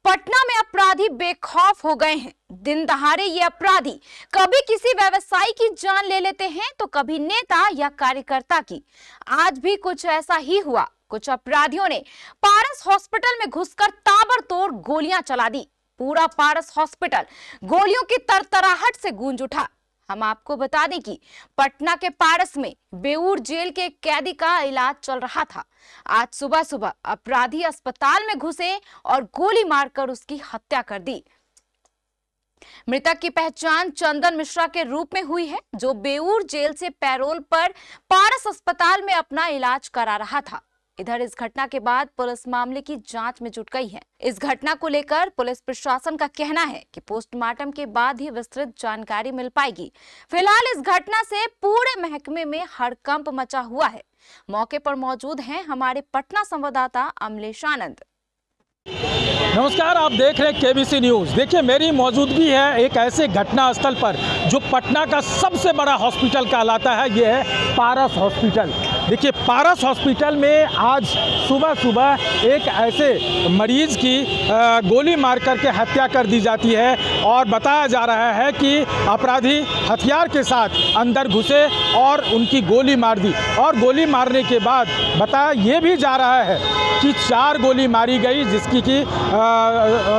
पटना में अपराधी बेखौफ हो गए हैं। दिन दहाड़े ये अपराधी कभी किसी व्यवसायी की जान ले लेते हैं तो कभी नेता या कार्यकर्ता की। आज भी कुछ ऐसा ही हुआ। कुछ अपराधियों ने पारस हॉस्पिटल में घुसकर ताबड़तोड़ गोलियां चला दी। पूरा पारस हॉस्पिटल गोलियों की तरतराहट से गूंज उठा। हम आपको बता दें कि पटना के पारस में बेऊर जेल के कैदी का इलाज चल रहा था। आज सुबह सुबह अपराधी अस्पताल में घुसे और गोली मारकर उसकी हत्या कर दी। मृतक की पहचान चंदन मिश्रा के रूप में हुई है, जो बेऊर जेल से पैरोल पर पारस अस्पताल में अपना इलाज करा रहा था। इधर इस घटना के बाद पुलिस मामले की जांच में जुट गई है। इस घटना को लेकर पुलिस प्रशासन का कहना है कि पोस्टमार्टम के बाद ही विस्तृत जानकारी मिल पाएगी। फिलहाल इस घटना से पूरे महकमे में हड़कंप मचा हुआ है। मौके पर मौजूद हैं हमारे पटना संवाददाता अमलेश आनंद। नमस्कार, आप देख रहे हैं केबीसी न्यूज़। देखिए, मेरी मौजूदगी है एक ऐसे घटना स्थल पर जो पटना का सबसे बड़ा हॉस्पिटल कहलाता है। ये है पारस हॉस्पिटल। देखिए, पारस हॉस्पिटल में आज सुबह सुबह एक ऐसे मरीज की गोली मार करके हत्या कर दी जाती है और बताया जा रहा है कि अपराधी हथियार के साथ अंदर घुसे और उनकी गोली मार दी। और गोली मारने के बाद बताया ये भी जा रहा है कि 4 गोली मारी गई, जिसकी कि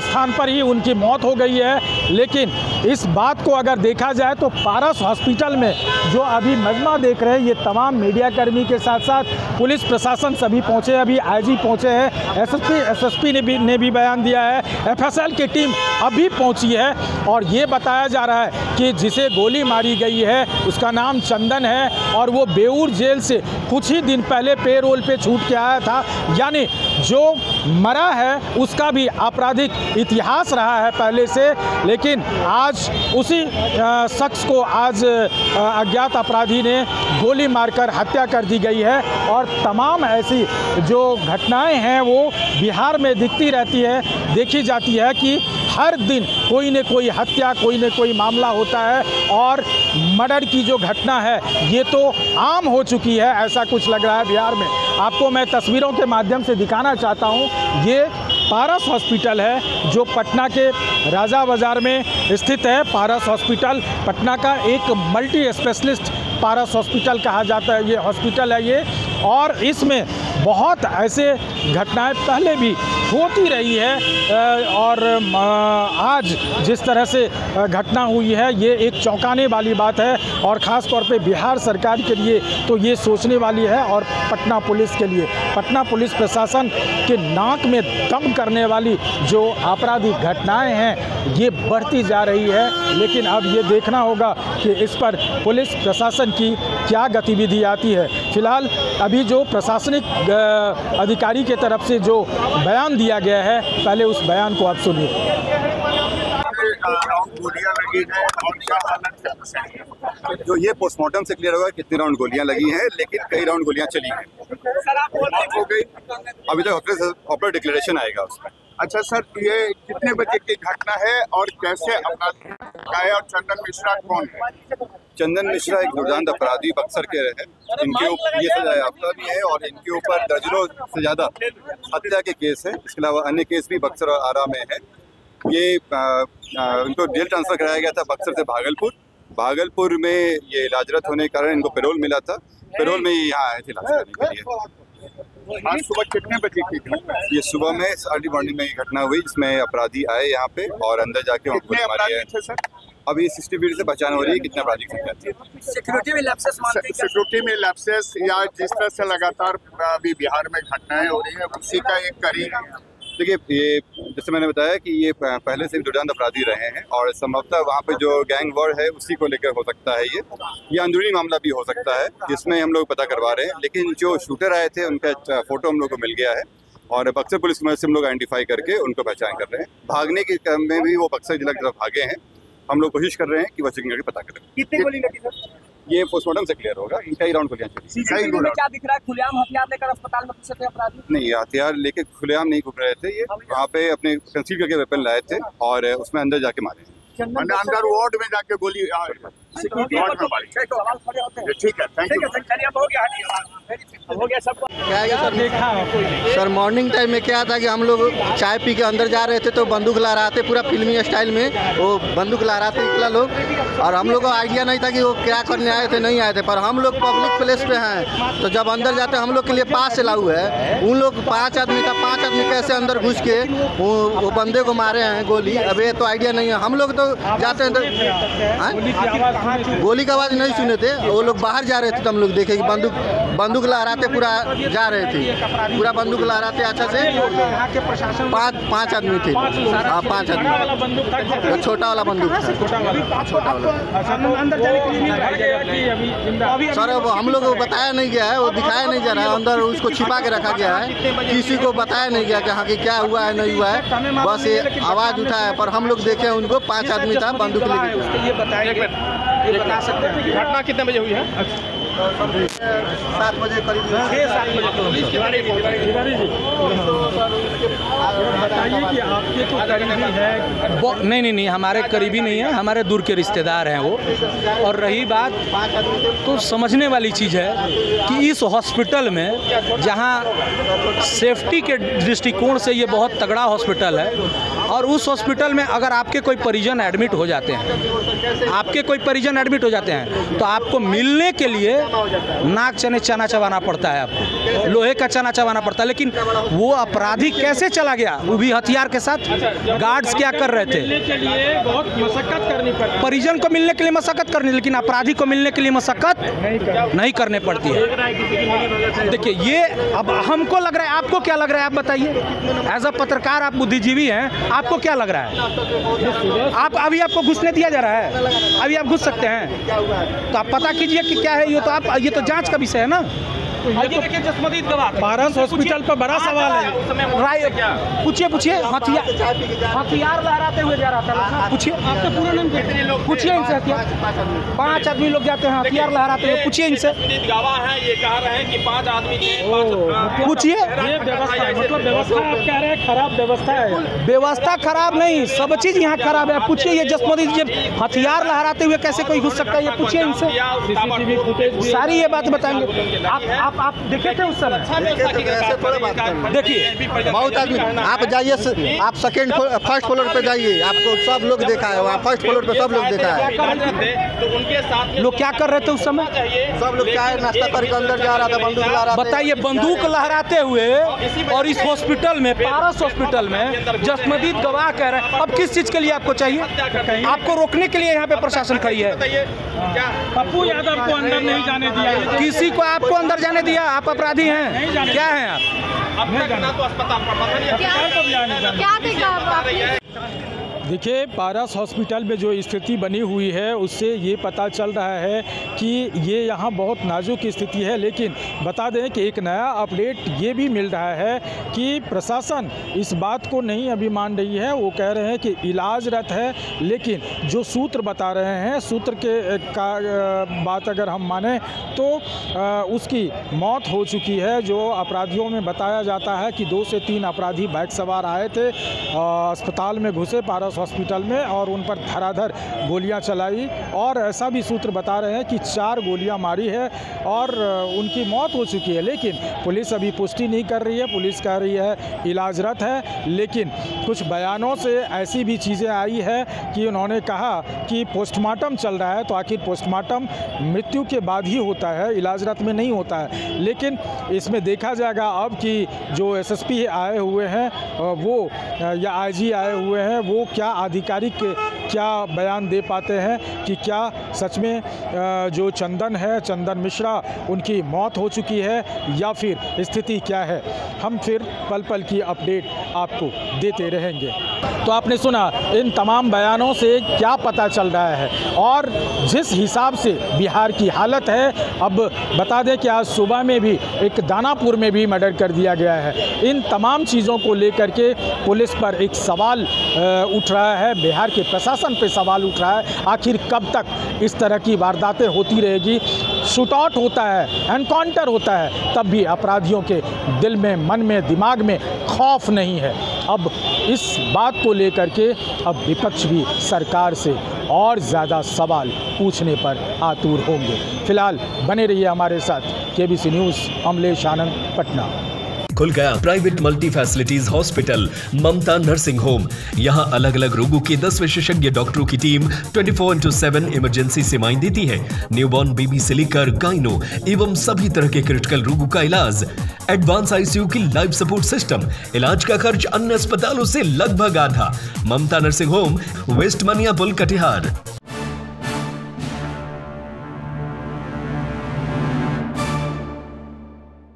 स्थान पर ही उनकी मौत हो गई है। लेकिन इस बात को अगर देखा जाए तो पारस हॉस्पिटल में जो अभी मजमा देख रहे हैं, ये तमाम मीडिया कर्मी के साथ साथ पुलिस प्रशासन सभी पहुंचे। अभी आईजी पहुंचे हैं, एसएसपी ने भी बयान दिया है, एफएसएल की टीम अभी पहुंची है। और ये बताया जा रहा है कि जिसे गोली मारी गई है उसका नाम चंदन है और वो बेऊर जेल से कुछ ही दिन पहले पेरोल पे छूट के आया था। यानी जो मरा है उसका भी आपराधिक इतिहास रहा है पहले से। लेकिन आज उसी शख्स को आज अज्ञात अपराधी ने गोली मारकर हत्या कर दी गई है। और तमाम ऐसी जो घटनाएं हैं वो बिहार में दिखती रहती है, देखी जाती है कि हर दिन कोई न कोई हत्या, कोई न कोई मामला होता है। और मर्डर की जो घटना है ये तो आम हो चुकी है, ऐसा कुछ लग रहा है बिहार में। आपको मैं तस्वीरों के माध्यम से दिखाना चाहता हूँ। ये पारस हॉस्पिटल है जो पटना के राजा बाजार में स्थित है। पारस हॉस्पिटल पटना का एक मल्टी स्पेशलिस्ट पारस हॉस्पिटल कहा जाता है, ये हॉस्पिटल है ये। और इसमें बहुत ऐसे घटनाएं पहले भी होती रही है और आज जिस तरह से घटना हुई है ये एक चौंकाने वाली बात है। और ख़ास तौर पे बिहार सरकार के लिए तो ये सोचने वाली है, और पटना पुलिस के लिए, पटना पुलिस प्रशासन के नाक में दम करने वाली जो आपराधिक घटनाएं हैं ये बढ़ती जा रही है। लेकिन अब ये देखना होगा कि इस पर पुलिस प्रशासन की क्या गतिविधि आती है। फिलहाल अभी जो प्रशासनिक अधिकारी के तरफ से जो बयान दिया गया है, पहले उस बयान को आप सुनिए। गोलियां लगी है और क्या हालत है, जो ये पोस्टमार्टम से क्लियर होगा कितनी राउंड गोलियां लगी हैं, लेकिन कई राउंड गोलियां चली हैं। हो गई अभी तक ऑपरेटर डिक्लेरेशन आएगा उसमें। अच्छा सर, ये कितने बजे की घटना है और कैसे अपराधी है और चंदन मिश्रा कौन है? चंदन मिश्रा एक दुर्दांत अपराधी बक्सर के हैं। इनके ऊपर ये सजा याफ्ता भी है और इनके ऊपर दर्जनों से ज़्यादा हत्या के केस हैं। इसके अलावा अन्य केस भी बक्सर और आरा में है। ये इनको जेल ट्रांसफ़र कराया गया था बक्सर से भागलपुर में ये इलाजरत होने के कारण इनको पैरोल मिला था। पैरोल में ये यहाँ आए थे इलाज कराने के लिए। आज सुबह कितने बजे की घटना? ये सुबह में अर्ली मॉर्निंग में ये घटना हुई, जिसमें अपराधी आए यहाँ पे और अंदर जाके वहाँ गोली मारी है। अभी सीसीटीवी से पहचान हो रही है कितना अपराधी संख्या थी। सिक्योरिटी में लैप्सेस या जिस तरह से लगातार अभी बिहार में घटनाएं हो रही है उसी का एक करीब। देखिए, ये जैसे मैंने बताया कि ये पहले से दुर्दांत अपराधी रहे हैं और संभवतः वहाँ पे जो गैंग वॉर है उसी को लेकर हो सकता है। ये अंदरूनी मामला भी हो सकता है, जिसमें हम लोग पता करवा रहे हैं। लेकिन जो शूटर आए थे उनका फोटो हम लोग को मिल गया है और बक्सर पुलिस की मदद से हम लोग आइडेंटिफाई करके उनको पहचान कर रहे हैं। भागने के क्रम में भी वो बक्सर जिला की तरफ भागे हैं। हम लोग कोशिश कर रहे हैं कि वो चेकिंग करके पता करें। कितनी गोली लगी सर? ये पोस्टमार्टम से क्लियर होगा। कई राउंड गोलियां चली। क्या दिख रहा है? खुलेआम हथियार लेकर अस्पताल में घुसे थे अपराधी? नहीं, हथियार लेके खुलेआम नहीं घूम रहे थे। ये वहाँ पे अपने कंसील करके वेपन लाए थे और उसमें अंदर जाके मारे। अंडर वार्ड में जाके गोली ठीक है, थैंक यू। चलिए अब हो गया, हो गया सब क्या है सर, देखा सर मॉर्निंग टाइम में क्या था कि हम लोग चाय पी के अंदर जा रहे थे तो बंदूक लहराते पूरा फिल्मी स्टाइल में वो बंदूक लहराते निकला लोग, और हम लोग को आइडिया नहीं था कि वो क्या करने आए थे नहीं आए थे, पर हम लोग पब्लिक प्लेस पे हैं तो जब अंदर जाते हम लोग के लिए पास अलाउ है। उन लोग 5 आदमी था, 5 आदमी कैसे अंदर घुस के वो बंदे को मारे हैं गोली, अब ये तो आइडिया नहीं है। हम लोग तो जाते हैं तो गोली की आवाज़ नहीं सुने थे, वो लोग बाहर जा रहे थे तो हम लोग देखे कि बंदूक लहराते पूरा जा रहे थे, पूरा बंदूक लहराते अच्छा से 5 आदमी थे। हाँ 5 आदमी, छोटा वाला बंदूक था, छोटा वाला। सर वो हम लोग को बताया नहीं गया है, वो दिखाया नहीं जा रहा है, अंदर उसको छिपा के रखा गया है, किसी को बताया नहीं गया कि हाँ कि क्या हुआ है नहीं हुआ है, बस ये आवाज़ उठा है। पर हम लोग देखे उनको 5 आदमी था बंदूक लेके। ये बता सकते हैं घटना कितने बजे हुई है? 7 बजे करीब। बताइए कि आपके तो करीबी है? नहीं, हमारे करीबी नहीं है, हमारे दूर के रिश्तेदार हैं वो। और रही बात तो समझने वाली चीज़ है कि इस हॉस्पिटल में जहां सेफ्टी के दृष्टिकोण से ये बहुत तगड़ा हॉस्पिटल है, और उस हॉस्पिटल में अगर आपके कोई परिजन एडमिट हो जाते हैं, तो आपको मिलने के लिए नाक चना चबाना पड़ता है, आपको लोहे का चना चबाना पड़ता है। लेकिन वो अपराधी कैसे चला गया, वो भी हथियार के साथ? गार्ड्स क्या कर रहे थे? मिलने के लिए बहुत मशक्कत करनी पड़ती, परिजन को मिलने के लिए मशक्कत करनी, लेकिन अपराधी को मिलने के लिए मशक्कत नहीं करने पड़ती है। देखिए ये अब हमको लग रहा है, आपको क्या लग रहा है आप बताइए? एज अ पत्रकार आप बुद्धिजीवी हैं, आपको क्या लग रहा है? आप अभी आपको घुसने दिया जा रहा है? अभी आप घुस सकते हैं? तो आप पता कीजिए कि क्या है ये तो जांच का विषय है ना। देखिए जसमदीद गवाह पारस हॉस्पिटल पर बड़ा सवाल है। राय पूछिए हथियार लहराते हुए जा रहा था, पूछिए आपका पूरा नाम पूछिए इनसे। हथियार 5 आदमी लोग जाते हैं हथियार लहराते हुए, पूछिए इनसे। गवाह है, ये कह रहे हैं कि 5 आदमी थे। पूछिए ये व्यवस्था मतलब व्यवस्था आप कह रहे हैं खराब व्यवस्था है? व्यवस्था खराब नहीं, सब चीज़ यहाँ खराब है। पूछिए ये जसमदीद जब हथियार लहराते हुए कैसे कोई घुस सकता है, ये पूछिए इनसे। सीसीटीवी फुटेज सारी ये बात बताएंगे। आप देखे थे उस समय? देखिए बहुत आदमी, आप जाइए, आप फर्स्ट फ्लोर पे जाइए, आपको सब लोग देखा है, वहाँ फर्स्ट फ्लोर पे सब लोग देखा है। तो उनके साथ लोग क्या कर रहे थे उस समय? सब लोग चाय नाश्ता करके अंदर जा रहा था, बंदूक लहरा रहा था। बताइए बंदूक लहराते हुए, और इस हॉस्पिटल में, पारस हॉस्पिटल में जसमदीद गवाह कह रहे हैं। अब किस चीज़ के लिए आपको चाहिए? आपको रोकने के लिए यहाँ पे प्रशासन खड़ी है। पप्पू यादव को अंदर नहीं जाने दिया, किसी को आपको अंदर जाने दिया? आप अपराधी हैं, क्या हैं आप? अब तक ना तो अस्पताल क्या देखा आपने? देखिए पारस हॉस्पिटल में जो स्थिति बनी हुई है उससे ये पता चल रहा है कि ये यहाँ बहुत नाजुक स्थिति है। लेकिन बता दें कि एक नया अपडेट ये भी मिल रहा है कि प्रशासन इस बात को नहीं अभी मान रही है। वो कह रहे हैं कि इलाजरत है, लेकिन जो सूत्र बता रहे हैं, सूत्र के बात अगर हम माने तो उसकी मौत हो चुकी है। जो अपराधियों में बताया जाता है कि 2 से 3 अपराधी बाइक सवार आए थे, अस्पताल में घुसे पारस हॉस्पिटल में और उन पर धड़ाधड़ गोलियां चलाई, और ऐसा भी सूत्र बता रहे हैं कि 4 गोलियां मारी है और उनकी मौत हो चुकी है। लेकिन पुलिस अभी पुष्टि नहीं कर रही है, पुलिस कह रही है इलाजरत है। लेकिन कुछ बयानों से ऐसी भी चीज़ें आई है कि उन्होंने कहा कि पोस्टमार्टम चल रहा है, तो आखिर पोस्टमार्टम मृत्यु के बाद ही होता है, इलाजरत में नहीं होता है। लेकिन इसमें देखा जाएगा अब कि जो एसएसपी आए हुए हैं वो या आईजी आए हुए हैं वो क्या आधिकारिक क्या बयान दे पाते हैं कि क्या सच में जो चंदन मिश्रा उनकी मौत हो चुकी है या फिर स्थिति क्या है। हम फिर पल पल की अपडेट आपको देते रहेंगे। तो आपने सुना इन तमाम बयानों से क्या पता चल रहा है और जिस हिसाब से बिहार की हालत है। अब बता दें कि आज सुबह में भी एक दानापुर में भी मर्डर कर दिया गया है। इन तमाम चीज़ों को लेकर के पुलिस पर एक सवाल उठ रहा है, बिहार के प्रशासन पे सवाल उठ रहा है। आखिर कब तक इस तरह की वारदातें होती रहेगी? शूट आउट होता है, एनकाउंटर होता है, तब भी अपराधियों के दिल में, मन में, दिमाग में खौफ नहीं है। अब इस बात को लेकर के अब विपक्ष भी सरकार से और ज़्यादा सवाल पूछने पर आतुर होंगे। फिलहाल बने रहिए हमारे साथ। केबीसी न्यूज़, अमलेश आनंद, पटना। खुल गया प्राइवेट मल्टी फैसिलिटीज हॉस्पिटल ममता नर्सिंग होम। यहां अलग अलग रोगों के 10 विशेषज्ञ डॉक्टरों की टीम 24/7 इमरजेंसी सेवाएं देती है। न्यूबॉर्न बेबी से लेकर गाइनो एवं सभी तरह के क्रिटिकल रोगों का इलाज। एडवांस आईसीयू की लाइफ सपोर्ट सिस्टम। इलाज का खर्च अन्य अस्पतालों से लगभग आधा। ममता नर्सिंग होम, वेस्ट मनिया पुल, कटिहार।